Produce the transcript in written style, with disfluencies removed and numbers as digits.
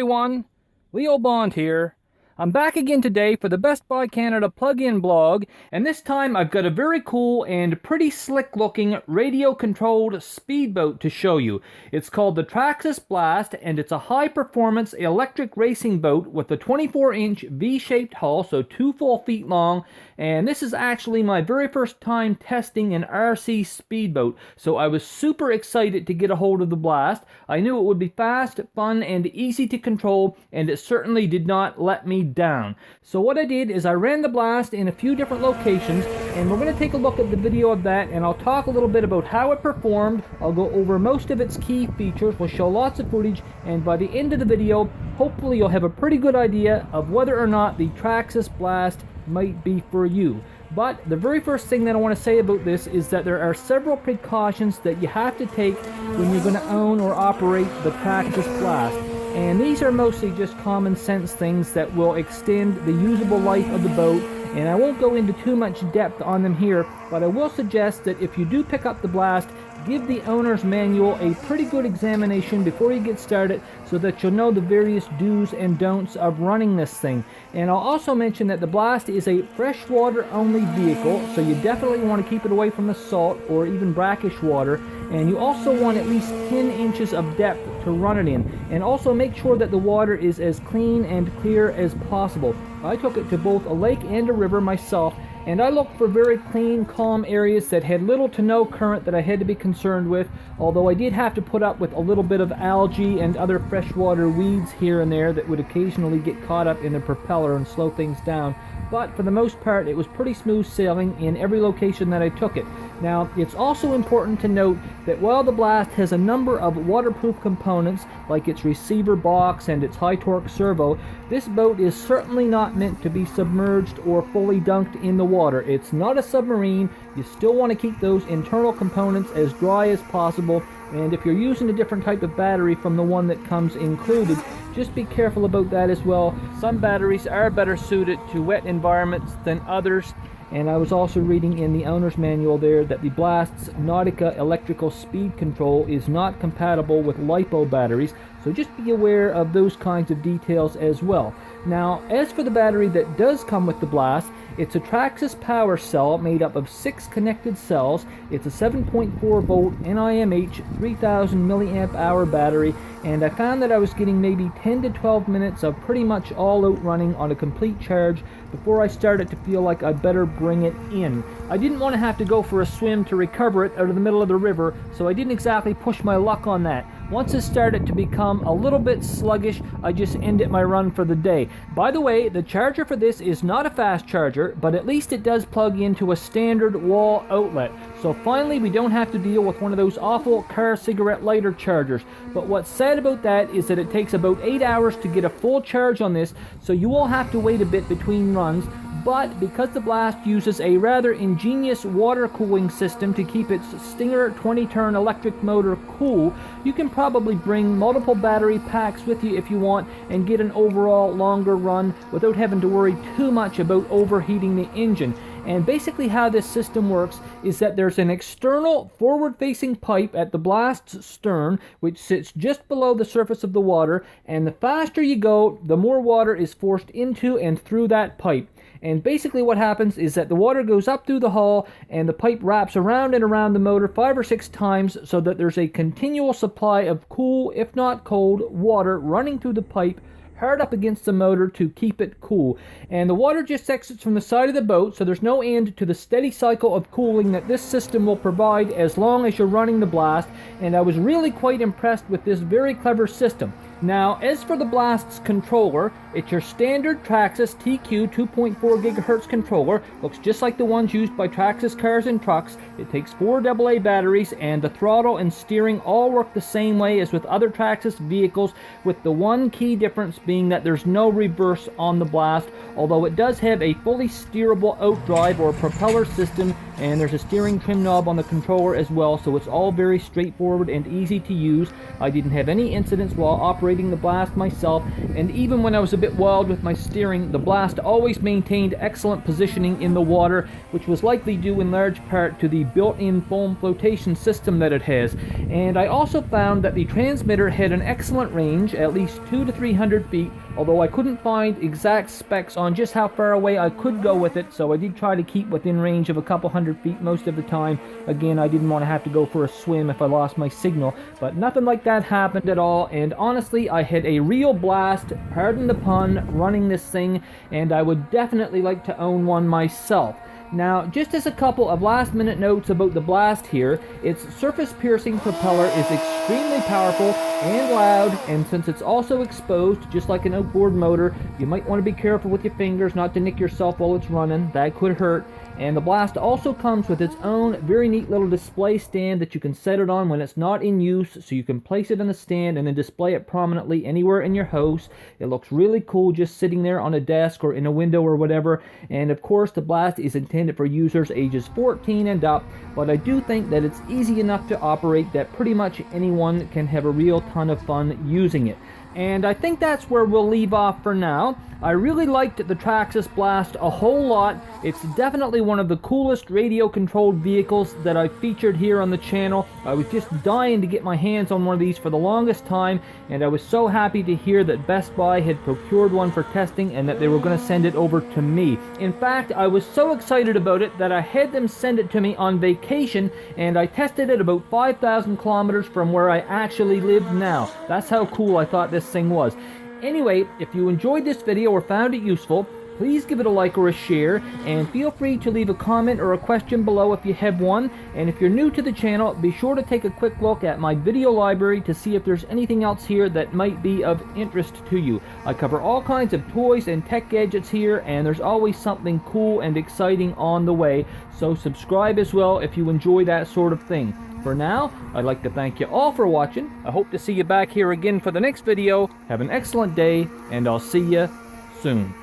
everyone, Leo Bond here. I'm back again today for the Best Buy Canada plug-in blog, and this time I've got a very cool and pretty slick looking radio-controlled speedboat to show you. It's called the Traxxas Blast, and it's a high-performance electric racing boat with a 24-inch V-shaped hull, so 2 full feet long, and this is actually my very first time testing an RC speedboat, so I was super excited to get a hold of the Blast. I knew it would be fast, fun, and easy to control, and it certainly did not let me down. So what I did is I ran the Blast in a few different locations, and we're going to take a look at the video of that, and I'll talk a little bit about how it performed. I'll go over most of its key features, we'll show lots of footage, and by the end of the video, hopefully you'll have a pretty good idea of whether or not the Traxxas Blast might be for you. But the very first thing that I want to say about this is that there are several precautions that you have to take when you're going to own or operate the Traxxas Blast. And these are mostly just common sense things that will extend the usable life of the boat, and I won't go into too much depth on them here, but I will suggest that if you do pick up the Blast, give the owner's manual a pretty good examination before you get started so that you'll know the various do's and don'ts of running this thing. And I'll also mention that the Blast is a freshwater only vehicle, so you definitely want to keep it away from the salt or even brackish water, and you also want at least 10 inches of depth to run it in. And also make sure that the water is as clean and clear as possible. I took it to both a lake and a river myself, and I looked for very clean, calm areas that had little to no current that I had to be concerned with, although I did have to put up with a little bit of algae and other freshwater weeds here and there that would occasionally get caught up in the propeller and slow things down. But for the most part, it was pretty smooth sailing in every location that I took it. Now, it's also important to note that while the Blast has a number of waterproof components, like its receiver box and its high-torque servo, this boat is certainly not meant to be submerged or fully dunked in the water. It's not a submarine. You still want to keep those internal components as dry as possible, and if you're using a different type of battery from the one that comes included, just be careful about that as well. Some batteries are better suited to wet environments than others, and I was also reading in the owner's manual there that the Blast's Nautica electrical speed control is not compatible with LiPo batteries, so just be aware of those kinds of details as well. Now, as for the battery that does come with the Blast, it's a Traxxas power cell made up of 6 connected cells. It's a 7.4 volt NIMH 3000 milliamp hour battery, and I found that I was getting maybe 10 to 12 minutes of pretty much all out running on a complete charge before I started to feel like I'd better bring it in. I didn't want to have to go for a swim to recover it out of the middle of the river, so I didn't exactly push my luck on that. Once it started to become a little bit sluggish, I just ended my run for the day. By the way, the charger for this is not a fast charger, but at least it does plug into a standard wall outlet. So finally we don't have to deal with one of those awful car cigarette lighter chargers. But what's sad about that is that it takes about 8 hours to get a full charge on this, so you will have to wait a bit between runs. But because the Blast uses a rather ingenious water cooling system to keep its Stinger 20-turn electric motor cool, you can probably bring multiple battery packs with you if you want and get an overall longer run without having to worry too much about overheating the engine. And basically how this system works is that there's an external forward-facing pipe at the Blast's stern, which sits just below the surface of the water, and the faster you go, the more water is forced into and through that pipe. And basically what happens is that the water goes up through the hull, and the pipe wraps around and around the motor 5 or 6 times so that there's a continual supply of cool, if not cold, water running through the pipe hard up against the motor to keep it cool. And the water just exits from the side of the boat, so there's no end to the steady cycle of cooling that this system will provide as long as you're running the Blast, and I was really quite impressed with this very clever system. Now, as for the Blast's controller, it's your standard Traxxas TQ 2.4 GHz controller. Looks just like the ones used by Traxxas cars and trucks. It takes 4 AA batteries, and the throttle and steering all work the same way as with other Traxxas vehicles, with the one key difference being that there's no reverse on the Blast, although it does have a fully steerable outdrive or propeller system and there's a steering trim knob on the controller as well, so it's all very straightforward and easy to use. I didn't have any incidents while operating the Blast myself, and even when I was a bit wild with my steering, the Blast always maintained excellent positioning in the water, which was likely due in large part to the built-in foam flotation system that it has. And I also found that the transmitter had an excellent range, at least 200 to 300 feet, although I couldn't find exact specs on just how far away I could go with it, so I did try to keep within range of a couple hundred feet most of the time. Again, I didn't want to have to go for a swim if I lost my signal, but nothing like that happened at all, and honestly, I had a real blast, pardon the pun, running this thing, and I would definitely like to own one myself. Now, just as a couple of last-minute notes about the Blast here, its surface-piercing propeller is extremely powerful and loud, and since it's also exposed, just like an outboard motor, you might want to be careful with your fingers not to nick yourself while it's running. That could hurt. And the Blast also comes with its own very neat little display stand that you can set it on when it's not in use, so you can place it in the stand and then display it prominently anywhere in your house. It looks really cool just sitting there on a desk or in a window or whatever. And of course, the Blast is intended for users ages 14 and up, but I do think that it's easy enough to operate that pretty much anyone can have a real ton of fun using it. And I think that's where we'll leave off for now. I really liked the Traxxas Blast a whole lot. It's definitely one of the coolest radio-controlled vehicles that I've featured here on the channel. I was just dying to get my hands on one of these for the longest time, and I was so happy to hear that Best Buy had procured one for testing and that they were going to send it over to me. In fact, I was so excited about it that I had them send it to me on vacation, and I tested it about 5,000 kilometers from where I actually live now. That's how cool I thought this thing was. Anyway, if you enjoyed this video or found it useful, please give it a like or a share, and feel free to leave a comment or a question below if you have one. And if you're new to the channel, be sure to take a quick look at my video library to see if there's anything else here that might be of interest to you. I cover all kinds of toys and tech gadgets here, and there's always something cool and exciting on the way, so subscribe as well if you enjoy that sort of thing. For now, I'd like to thank you all for watching. I hope to see you back here again for the next video. Have an excellent day, and I'll see you soon.